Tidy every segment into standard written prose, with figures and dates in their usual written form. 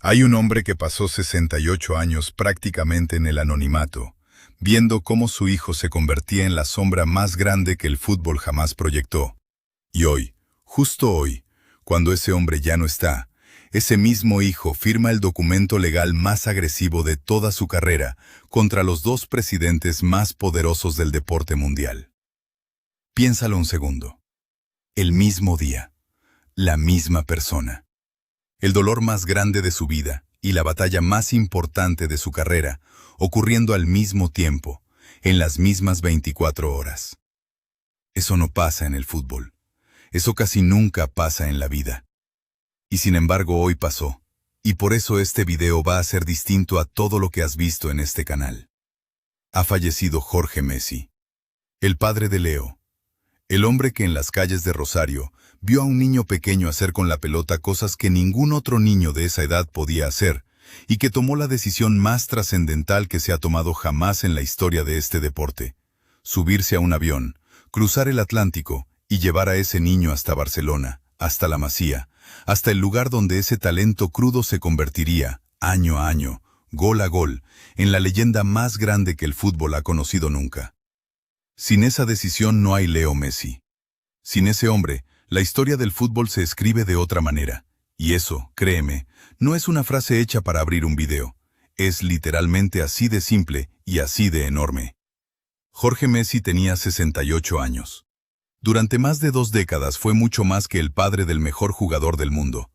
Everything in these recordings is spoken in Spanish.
Hay un hombre que pasó 68 años prácticamente en el anonimato, viendo cómo su hijo se convertía en la sombra más grande que el fútbol jamás proyectó. Y hoy, justo hoy, cuando ese hombre ya no está, ese mismo hijo firma el documento legal más agresivo de toda su carrera contra los dos presidentes más poderosos del deporte mundial. Piénsalo un segundo. El mismo día, la misma persona. El dolor más grande de su vida y la batalla más importante de su carrera, ocurriendo al mismo tiempo, en las mismas 24 horas. Eso no pasa en el fútbol. Eso casi nunca pasa en la vida. Y sin embargo hoy pasó, y por eso este video va a ser distinto a todo lo que has visto en este canal. Ha fallecido Jorge Messi, el padre de Leo, el hombre que en las calles de Rosario vio a un niño pequeño hacer con la pelota cosas que ningún otro niño de esa edad podía hacer, y que tomó la decisión más trascendental que se ha tomado jamás en la historia de este deporte: subirse a un avión, cruzar el Atlántico y llevar a ese niño hasta Barcelona, hasta la Masía, hasta el lugar donde ese talento crudo se convertiría, año a año, gol a gol, en la leyenda más grande que el fútbol ha conocido nunca. Sin esa decisión no hay Leo Messi. Sin ese hombre, la historia del fútbol se escribe de otra manera. Y eso, créeme, no es una frase hecha para abrir un video. Es literalmente así de simple y así de enorme. Jorge Messi tenía 68 años. Durante más de 2 décadas fue mucho más que el padre del mejor jugador del mundo.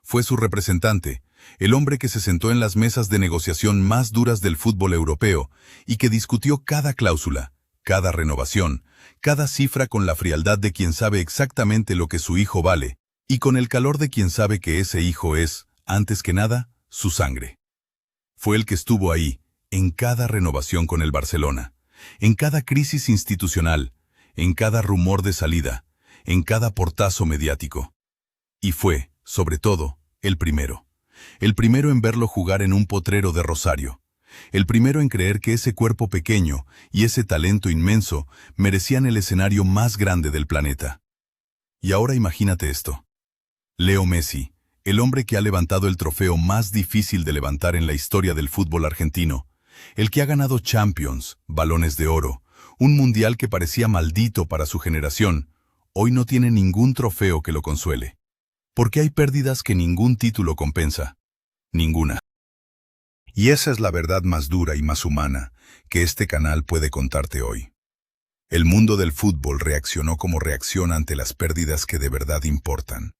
Fue su representante, el hombre que se sentó en las mesas de negociación más duras del fútbol europeo y que discutió cada cláusula, cada renovación, cada cifra con la frialdad de quien sabe exactamente lo que su hijo vale, y con el calor de quien sabe que ese hijo es, antes que nada, su sangre. Fue el que estuvo ahí, en cada renovación con el Barcelona, en cada crisis institucional, en cada rumor de salida, en cada portazo mediático. Y fue, sobre todo, el primero. El primero en verlo jugar en un potrero de Rosario. El primero en creer que ese cuerpo pequeño y ese talento inmenso merecían el escenario más grande del planeta. Y ahora imagínate esto. Leo Messi, el hombre que ha levantado el trofeo más difícil de levantar en la historia del fútbol argentino, el que ha ganado Champions, Balones de Oro, un mundial que parecía maldito para su generación, hoy no tiene ningún trofeo que lo consuele. Porque hay pérdidas que ningún título compensa. Ninguna. Y esa es la verdad más dura y más humana que este canal puede contarte hoy. El mundo del fútbol reaccionó como reacciona ante las pérdidas que de verdad importan.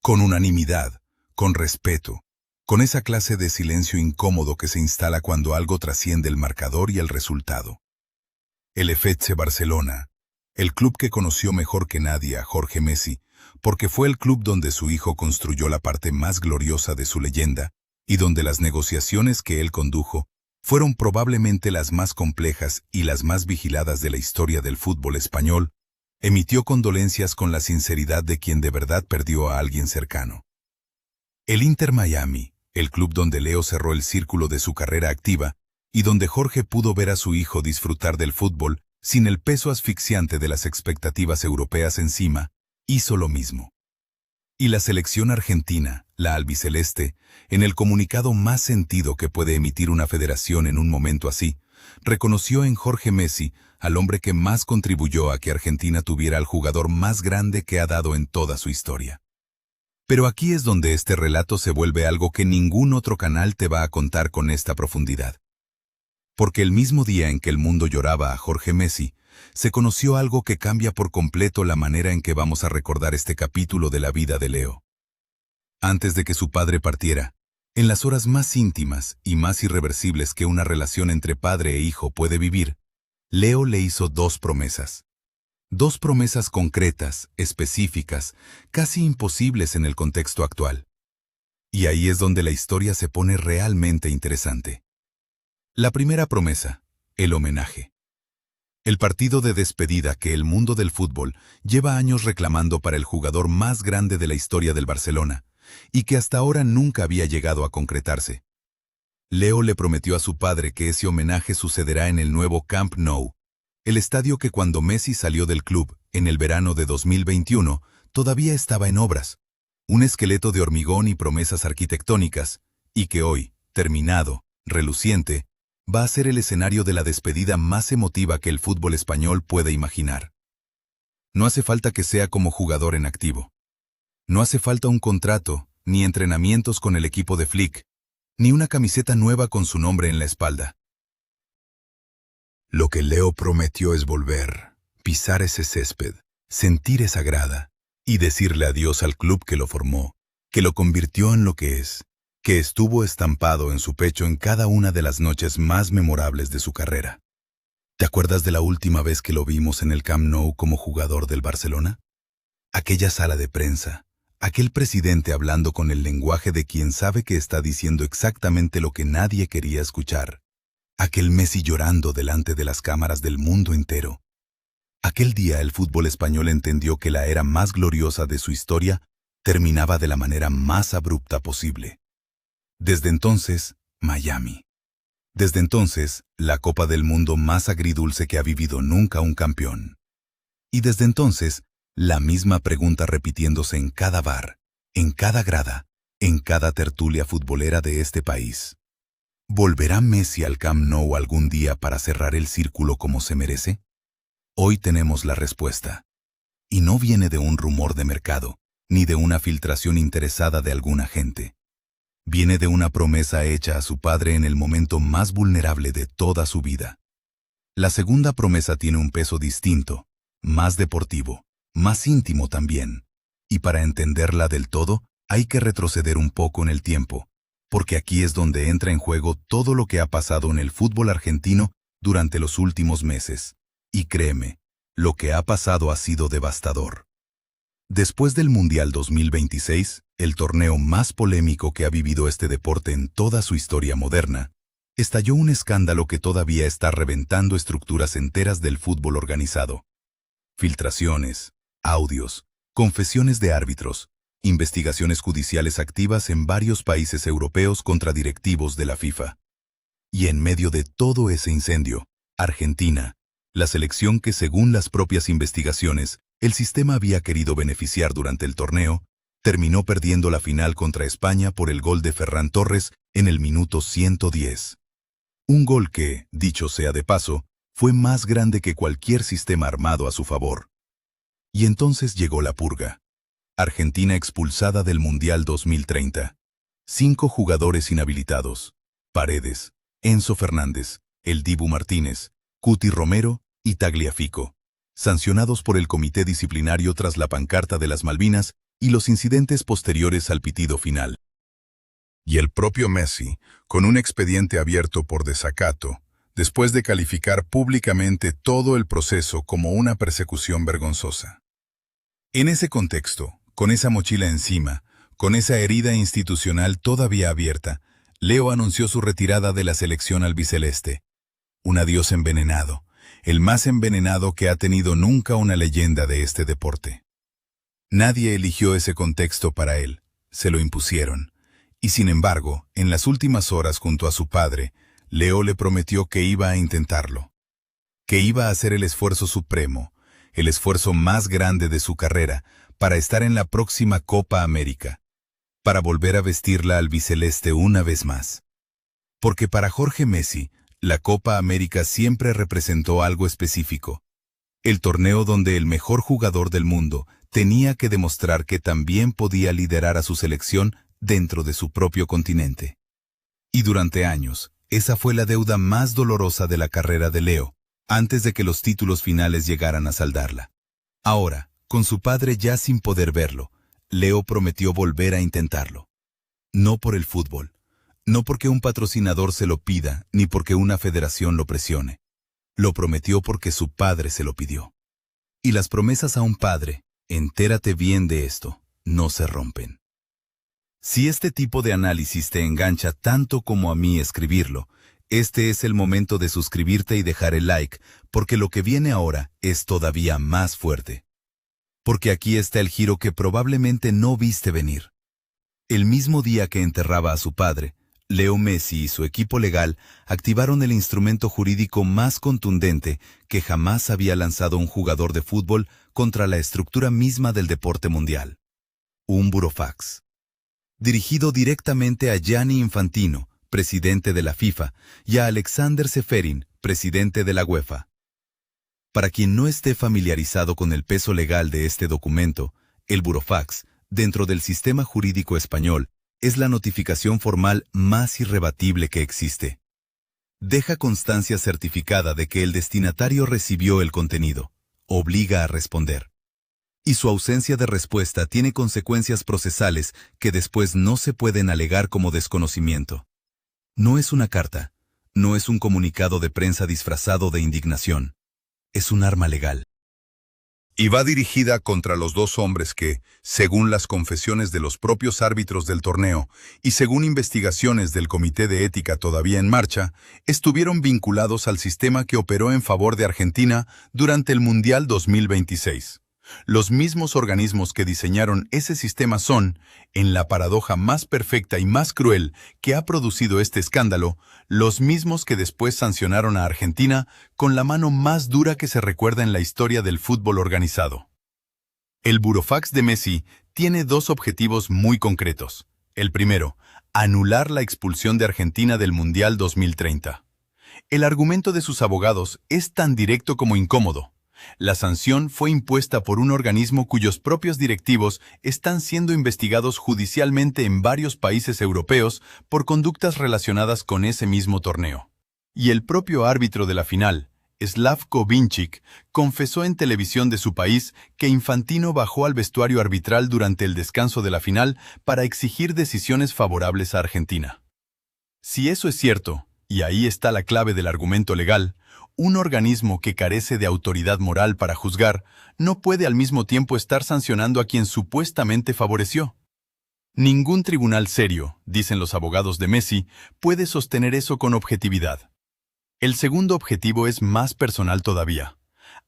Con unanimidad, con respeto, con esa clase de silencio incómodo que se instala cuando algo trasciende el marcador y el resultado. El FC Barcelona, el club que conoció mejor que nadie a Jorge Messi, porque fue el club donde su hijo construyó la parte más gloriosa de su leyenda, y donde las negociaciones que él condujo fueron probablemente las más complejas y las más vigiladas de la historia del fútbol español, emitió condolencias con la sinceridad de quien de verdad perdió a alguien cercano. El Inter Miami, el club donde Leo cerró el círculo de su carrera activa, y donde Jorge pudo ver a su hijo disfrutar del fútbol sin el peso asfixiante de las expectativas europeas encima, hizo lo mismo. Y la selección argentina, la albiceleste, en el comunicado más sentido que puede emitir una federación en un momento así, reconoció en Jorge Messi al hombre que más contribuyó a que Argentina tuviera al jugador más grande que ha dado en toda su historia. Pero aquí es donde este relato se vuelve algo que ningún otro canal te va a contar con esta profundidad. Porque el mismo día en que el mundo lloraba a Jorge Messi, se conoció algo que cambia por completo la manera en que vamos a recordar este capítulo de la vida de Leo. Antes de que su padre partiera, en las horas más íntimas y más irreversibles que una relación entre padre e hijo puede vivir, Leo le hizo 2 promesas. 2 promesas concretas, específicas, casi imposibles en el contexto actual. Y ahí es donde la historia se pone realmente interesante. La primera promesa, el homenaje. El partido de despedida que el mundo del fútbol lleva años reclamando para el jugador más grande de la historia del Barcelona, y que hasta ahora nunca había llegado a concretarse. Leo le prometió a su padre que ese homenaje sucederá en el nuevo Camp Nou, el estadio que cuando Messi salió del club, en el verano de 2021, todavía estaba en obras. Un esqueleto de hormigón y promesas arquitectónicas, y que hoy, terminado, reluciente, va a ser el escenario de la despedida más emotiva que el fútbol español pueda imaginar. No hace falta que sea como jugador en activo. No hace falta un contrato, ni entrenamientos con el equipo de Flick, ni una camiseta nueva con su nombre en la espalda. Lo que Leo prometió es volver, pisar ese césped, sentir esa grada, y decirle adiós al club que lo formó, que lo convirtió en lo que es, que estuvo estampado en su pecho en cada una de las noches más memorables de su carrera. ¿Te acuerdas de la última vez que lo vimos en el Camp Nou como jugador del Barcelona? Aquella sala de prensa, aquel presidente hablando con el lenguaje de quien sabe que está diciendo exactamente lo que nadie quería escuchar. Aquel Messi llorando delante de las cámaras del mundo entero. Aquel día el fútbol español entendió que la era más gloriosa de su historia terminaba de la manera más abrupta posible. Desde entonces, Miami. Desde entonces, la Copa del Mundo más agridulce que ha vivido nunca un campeón. Y desde entonces, la misma pregunta repitiéndose en cada bar, en cada grada, en cada tertulia futbolera de este país. ¿Volverá Messi al Camp Nou algún día para cerrar el círculo como se merece? Hoy tenemos la respuesta. Y no viene de un rumor de mercado, ni de una filtración interesada de algún agente. Viene de una promesa hecha a su padre en el momento más vulnerable de toda su vida. La segunda promesa tiene un peso distinto, más deportivo, más íntimo también. Y para entenderla del todo, hay que retroceder un poco en el tiempo, porque aquí es donde entra en juego todo lo que ha pasado en el fútbol argentino durante los últimos meses. Y créeme, lo que ha pasado ha sido devastador. Después del Mundial 2026, el torneo más polémico que ha vivido este deporte en toda su historia moderna, estalló un escándalo que todavía está reventando estructuras enteras del fútbol organizado. Filtraciones, audios, confesiones de árbitros, investigaciones judiciales activas en varios países europeos contra directivos de la FIFA. Y en medio de todo ese incendio, Argentina, la selección que según las propias investigaciones, el sistema había querido beneficiar durante el torneo, terminó perdiendo la final contra España por el gol de Ferran Torres en el minuto 110. Un gol que, dicho sea de paso, fue más grande que cualquier sistema armado a su favor. Y entonces llegó la purga. Argentina expulsada del Mundial 2030. 5 jugadores inhabilitados. Paredes, Enzo Fernández, El Dibu Martínez, Cuti Romero y Tagliafico, sancionados por el comité disciplinario tras la pancarta de las Malvinas y los incidentes posteriores al pitido final. Y el propio Messi, con un expediente abierto por desacato, después de calificar públicamente todo el proceso como una persecución vergonzosa. En ese contexto, con esa mochila encima, con esa herida institucional todavía abierta, Leo anunció su retirada de la selección albiceleste. Un adiós envenenado, el más envenenado que ha tenido nunca una leyenda de este deporte. Nadie eligió ese contexto para él, se lo impusieron. Y sin embargo, en las últimas horas junto a su padre, Leo le prometió que iba a intentarlo. Que iba a hacer el esfuerzo supremo, el esfuerzo más grande de su carrera, para estar en la próxima Copa América, para volver a vestir la albiceleste una vez más. Porque para Jorge Messi, la Copa América siempre representó algo específico. El torneo donde el mejor jugador del mundo tenía que demostrar que también podía liderar a su selección dentro de su propio continente. Y durante años, esa fue la deuda más dolorosa de la carrera de Leo, antes de que los títulos finales llegaran a saldarla. Ahora, con su padre ya sin poder verlo, Leo prometió volver a intentarlo. No por el fútbol. No porque un patrocinador se lo pida, ni porque una federación lo presione. Lo prometió porque su padre se lo pidió. Y las promesas a un padre, entérate bien de esto, no se rompen. Si este tipo de análisis te engancha tanto como a mí escribirlo, este es el momento de suscribirte y dejar el like, porque lo que viene ahora es todavía más fuerte. Porque aquí está el giro que probablemente no viste venir. El mismo día que enterraba a su padre, Leo Messi y su equipo legal activaron el instrumento jurídico más contundente que jamás había lanzado un jugador de fútbol contra la estructura misma del deporte mundial. Un burofax. dirigido directamente a Gianni Infantino, presidente de la FIFA, y a Alexander Ceferin, presidente de la UEFA. Para quien no esté familiarizado con el peso legal de este documento, el burofax, dentro del sistema jurídico español, es la notificación formal más irrebatible que existe. Deja constancia certificada de que el destinatario recibió el contenido, obliga a responder. Y su ausencia de respuesta tiene consecuencias procesales que después no se pueden alegar como desconocimiento. No es una carta, no es un comunicado de prensa disfrazado de indignación. Es un arma legal. Y va dirigida contra los dos hombres que, según las confesiones de los propios árbitros del torneo y según investigaciones del Comité de Ética todavía en marcha, estuvieron vinculados al sistema que operó en favor de Argentina durante el Mundial 2026. Los mismos organismos que diseñaron ese sistema son, en la paradoja más perfecta y más cruel que ha producido este escándalo, los mismos que después sancionaron a Argentina con la mano más dura que se recuerda en la historia del fútbol organizado. El burofax de Messi tiene dos objetivos muy concretos. El primero, anular la expulsión de Argentina del Mundial 2030. El argumento de sus abogados es tan directo como incómodo. La sanción fue impuesta por un organismo cuyos propios directivos están siendo investigados judicialmente en varios países europeos por conductas relacionadas con ese mismo torneo. Y el propio árbitro de la final, Slavko Vinčić, confesó en televisión de su país que Infantino bajó al vestuario arbitral durante el descanso de la final para exigir decisiones favorables a Argentina. Si eso es cierto, y ahí está la clave del argumento legal, un organismo que carece de autoridad moral para juzgar no puede al mismo tiempo estar sancionando a quien supuestamente favoreció. Ningún tribunal serio, dicen los abogados de Messi, puede sostener eso con objetividad. El segundo objetivo es más personal todavía: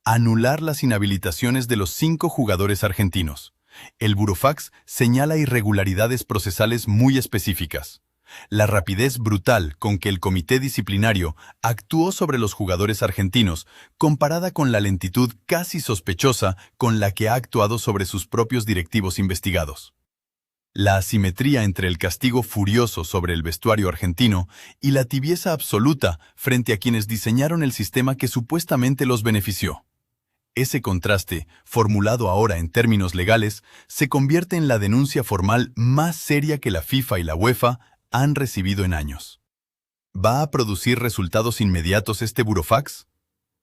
anular las inhabilitaciones de los 5 jugadores argentinos. El burofax señala irregularidades procesales muy específicas. La rapidez brutal con que el comité disciplinario actuó sobre los jugadores argentinos, comparada con la lentitud casi sospechosa con la que ha actuado sobre sus propios directivos investigados. La asimetría entre el castigo furioso sobre el vestuario argentino y la tibieza absoluta frente a quienes diseñaron el sistema que supuestamente los benefició. Ese contraste, formulado ahora en términos legales, se convierte en la denuncia formal más seria que la FIFA y la UEFA han recibido en años. ¿Va a producir resultados inmediatos este burofax?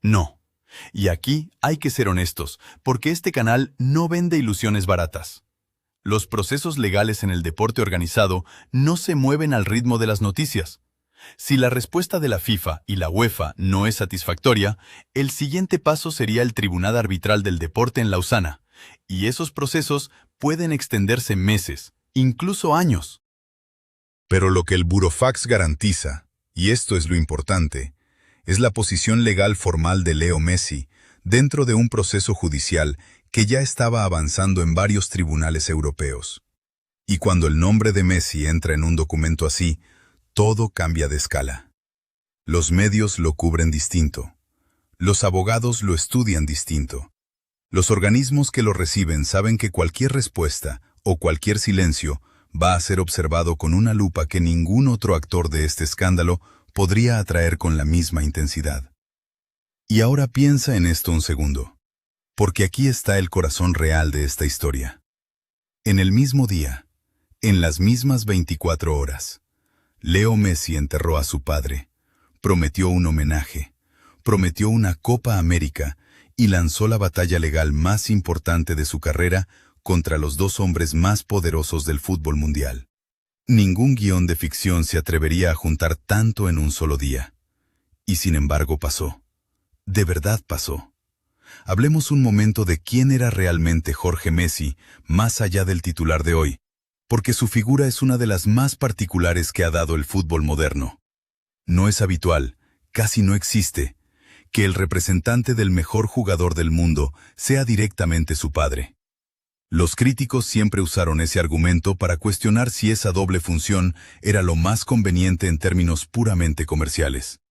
No. Y aquí hay que ser honestos, porque este canal no vende ilusiones baratas. Los procesos legales en el deporte organizado no se mueven al ritmo de las noticias. Si la respuesta de la FIFA y la UEFA no es satisfactoria, el siguiente paso sería el Tribunal Arbitral del Deporte en Lausana, y esos procesos pueden extenderse meses, incluso años. Pero lo que el burofax garantiza, y esto es lo importante, es la posición legal formal de Leo Messi dentro de un proceso judicial que ya estaba avanzando en varios tribunales europeos. Y cuando el nombre de Messi entra en un documento así, todo cambia de escala. Los medios lo cubren distinto. Los abogados lo estudian distinto. Los organismos que lo reciben saben que cualquier respuesta o cualquier silencio va a ser observado con una lupa que ningún otro actor de este escándalo podría atraer con la misma intensidad. Y ahora piensa en esto un segundo, porque aquí está el corazón real de esta historia. En el mismo día, en las mismas 24 horas, Leo Messi enterró a su padre, prometió un homenaje, prometió una Copa América y lanzó la batalla legal más importante de su carrera contra los dos hombres más poderosos del fútbol mundial. Ningún guión de ficción se atrevería a juntar tanto en un solo día. Y sin embargo pasó. De verdad pasó. Hablemos un momento de quién era realmente Jorge Messi, más allá del titular de hoy, porque su figura es una de las más particulares que ha dado el fútbol moderno. No es habitual, casi no existe, que el representante del mejor jugador del mundo sea directamente su padre. Los críticos siempre usaron ese argumento para cuestionar si esa doble función era lo más conveniente en términos puramente comerciales.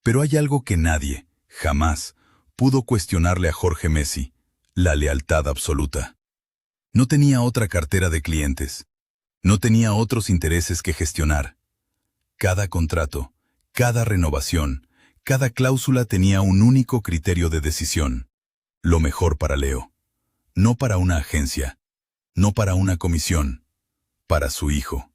Pero hay algo que nadie, jamás, pudo cuestionarle a Jorge Messi: la lealtad absoluta. No tenía otra cartera de clientes. No tenía otros intereses que gestionar. Cada contrato, cada renovación, cada cláusula tenía un único criterio de decisión. Lo mejor para Leo. No para una agencia, no para una comisión, para su hijo.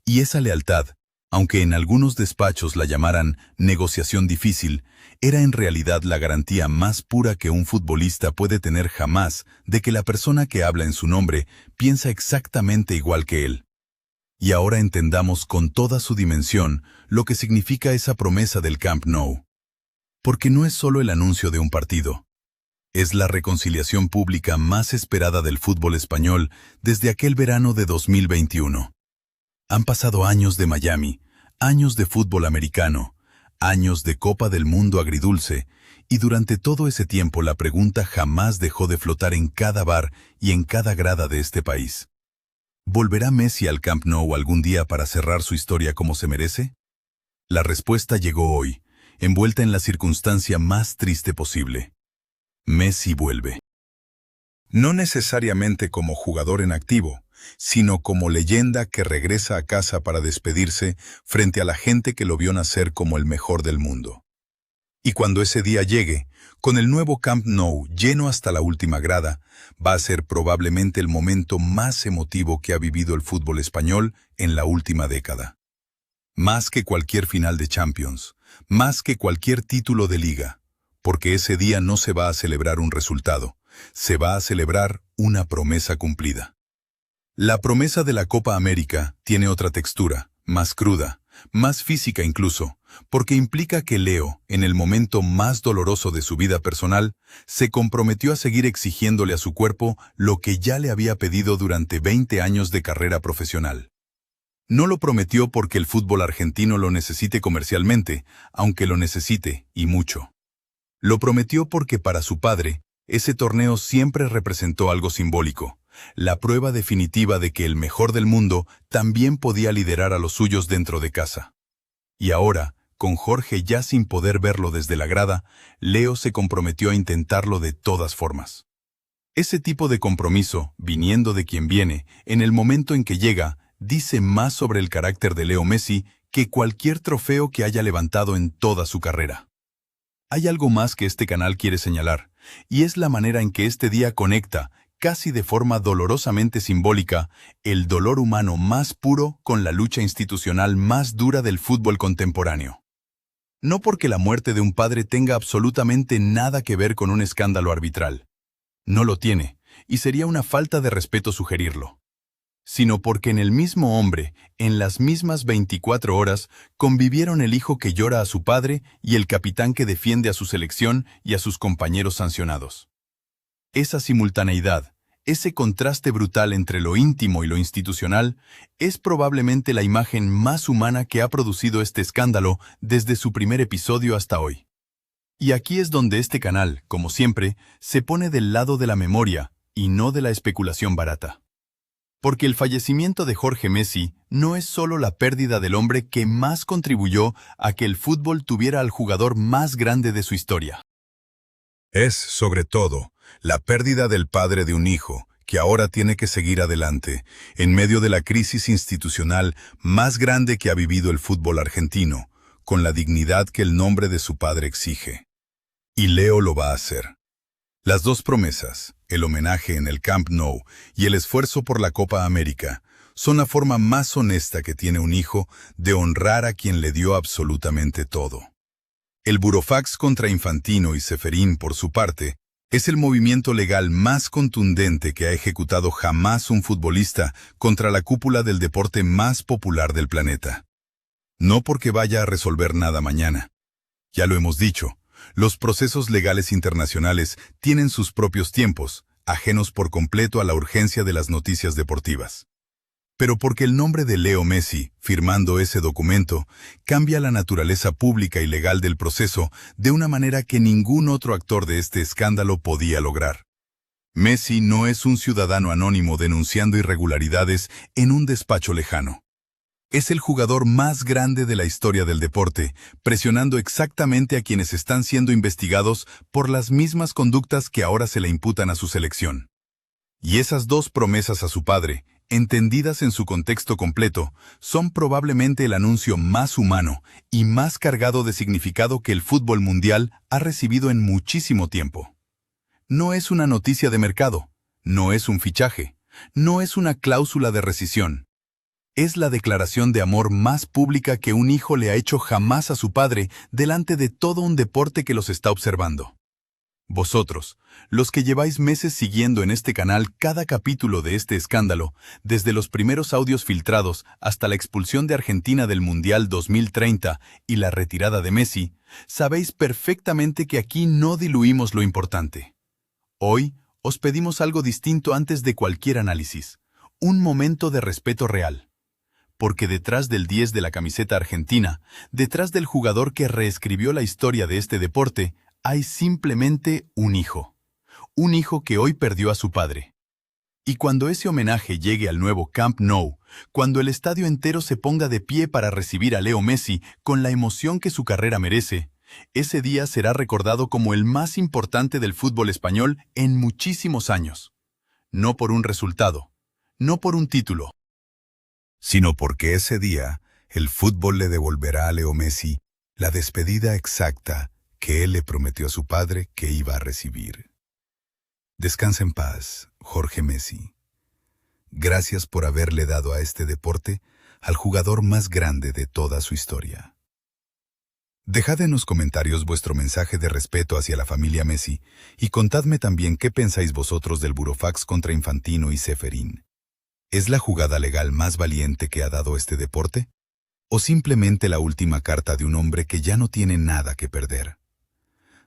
Y esa lealtad, aunque en algunos despachos la llamaran negociación difícil, era en realidad la garantía más pura que un futbolista puede tener jamás de que la persona que habla en su nombre piensa exactamente igual que él. Y ahora entendamos con toda su dimensión lo que significa esa promesa del Camp Nou. Porque no es solo el anuncio de un partido. Es la reconciliación pública más esperada del fútbol español desde aquel verano de 2021. Han pasado años de Miami, años de fútbol americano, años de Copa del Mundo agridulce, y durante todo ese tiempo la pregunta jamás dejó de flotar en cada bar y en cada grada de este país. ¿Volverá Messi al Camp Nou algún día para cerrar su historia como se merece? La respuesta llegó hoy, envuelta en la circunstancia más triste posible. Messi vuelve. No necesariamente como jugador en activo, sino como leyenda que regresa a casa para despedirse frente a la gente que lo vio nacer como el mejor del mundo. Y cuando ese día llegue, con el nuevo Camp Nou lleno hasta la última grada, va a ser probablemente el momento más emotivo que ha vivido el fútbol español en la última década. Más que cualquier final de Champions, más que cualquier título de liga, porque ese día no se va a celebrar un resultado, se va a celebrar una promesa cumplida. La promesa de la Copa América tiene otra textura, más cruda, más física incluso, porque implica que Leo, en el momento más doloroso de su vida personal, se comprometió a seguir exigiéndole a su cuerpo lo que ya le había pedido durante 20 años de carrera profesional. No lo prometió porque el fútbol argentino lo necesite comercialmente, aunque lo necesite, y mucho. Lo prometió porque para su padre, ese torneo siempre representó algo simbólico, la prueba definitiva de que el mejor del mundo también podía liderar a los suyos dentro de casa. Y ahora, con Jorge ya sin poder verlo desde la grada, Leo se comprometió a intentarlo de todas formas. Ese tipo de compromiso, viniendo de quien viene, en el momento en que llega, dice más sobre el carácter de Leo Messi que cualquier trofeo que haya levantado en toda su carrera. Hay algo más que este canal quiere señalar, y es la manera en que este día conecta, casi de forma dolorosamente simbólica, el dolor humano más puro con la lucha institucional más dura del fútbol contemporáneo. No porque la muerte de un padre tenga absolutamente nada que ver con un escándalo arbitral. No lo tiene, y sería una falta de respeto sugerirlo. Sino porque en el mismo hombre, en las mismas 24 horas, convivieron el hijo que llora a su padre y el capitán que defiende a su selección y a sus compañeros sancionados. Esa simultaneidad, ese contraste brutal entre lo íntimo y lo institucional, es probablemente la imagen más humana que ha producido este escándalo desde su primer episodio hasta hoy. Y aquí es donde este canal, como siempre, se pone del lado de la memoria y no de la especulación barata. Porque el fallecimiento de Jorge Messi no es solo la pérdida del hombre que más contribuyó a que el fútbol tuviera al jugador más grande de su historia. Es, sobre todo, la pérdida del padre de un hijo, que ahora tiene que seguir adelante, en medio de la crisis institucional más grande que ha vivido el fútbol argentino, con la dignidad que el nombre de su padre exige. Y Leo lo va a hacer. Las dos promesas, el homenaje en el Camp Nou y el esfuerzo por la Copa América, son la forma más honesta que tiene un hijo de honrar a quien le dio absolutamente todo. El burofax contra Infantino y Ceferín, por su parte, es el movimiento legal más contundente que ha ejecutado jamás un futbolista contra la cúpula del deporte más popular del planeta. No porque vaya a resolver nada mañana. Ya lo hemos dicho. Los procesos legales internacionales tienen sus propios tiempos, ajenos por completo a la urgencia de las noticias deportivas. Pero porque el nombre de Leo Messi, firmando ese documento, cambia la naturaleza pública y legal del proceso de una manera que ningún otro actor de este escándalo podía lograr. Messi no es un ciudadano anónimo denunciando irregularidades en un despacho lejano. Es el jugador más grande de la historia del deporte, presionando exactamente a quienes están siendo investigados por las mismas conductas que ahora se le imputan a su selección. Y esas dos promesas a su padre, entendidas en su contexto completo, son probablemente el anuncio más humano y más cargado de significado que el fútbol mundial ha recibido en muchísimo tiempo. No es una noticia de mercado, no es un fichaje, no es una cláusula de rescisión. Es la declaración de amor más pública que un hijo le ha hecho jamás a su padre delante de todo un deporte que los está observando. Vosotros, los que lleváis meses siguiendo en este canal cada capítulo de este escándalo, desde los primeros audios filtrados hasta la expulsión de Argentina del Mundial 2030 y la retirada de Messi, sabéis perfectamente que aquí no diluimos lo importante. Hoy os pedimos algo distinto antes de cualquier análisis, un momento de respeto real. Porque detrás del 10 de la camiseta argentina, detrás del jugador que reescribió la historia de este deporte, hay simplemente un hijo que hoy perdió a su padre. Y cuando ese homenaje llegue al nuevo Camp Nou, cuando el estadio entero se ponga de pie para recibir a Leo Messi con la emoción que su carrera merece, ese día será recordado como el más importante del fútbol español en muchísimos años. No por un resultado, no por un título, sino porque ese día el fútbol le devolverá a Leo Messi la despedida exacta que él le prometió a su padre que iba a recibir. Descansa en paz, Jorge Messi. Gracias por haberle dado a este deporte al jugador más grande de toda su historia. Dejad en los comentarios vuestro mensaje de respeto hacia la familia Messi y contadme también qué pensáis vosotros del burofax contra Infantino y Ceferín. ¿Es la jugada legal más valiente que ha dado este deporte? ¿O simplemente la última carta de un hombre que ya no tiene nada que perder?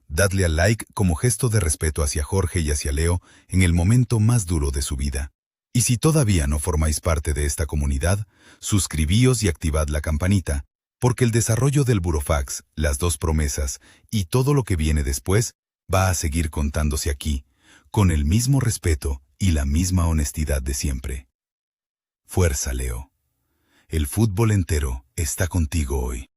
Dadle al like como gesto de respeto hacia Jorge y hacia Leo en el momento más duro de su vida. Y si todavía no formáis parte de esta comunidad, suscribíos y activad la campanita, porque el desarrollo del burofax, las dos promesas y todo lo que viene después va a seguir contándose aquí, con el mismo respeto y la misma honestidad de siempre. Fuerza, Leo. El fútbol entero está contigo hoy.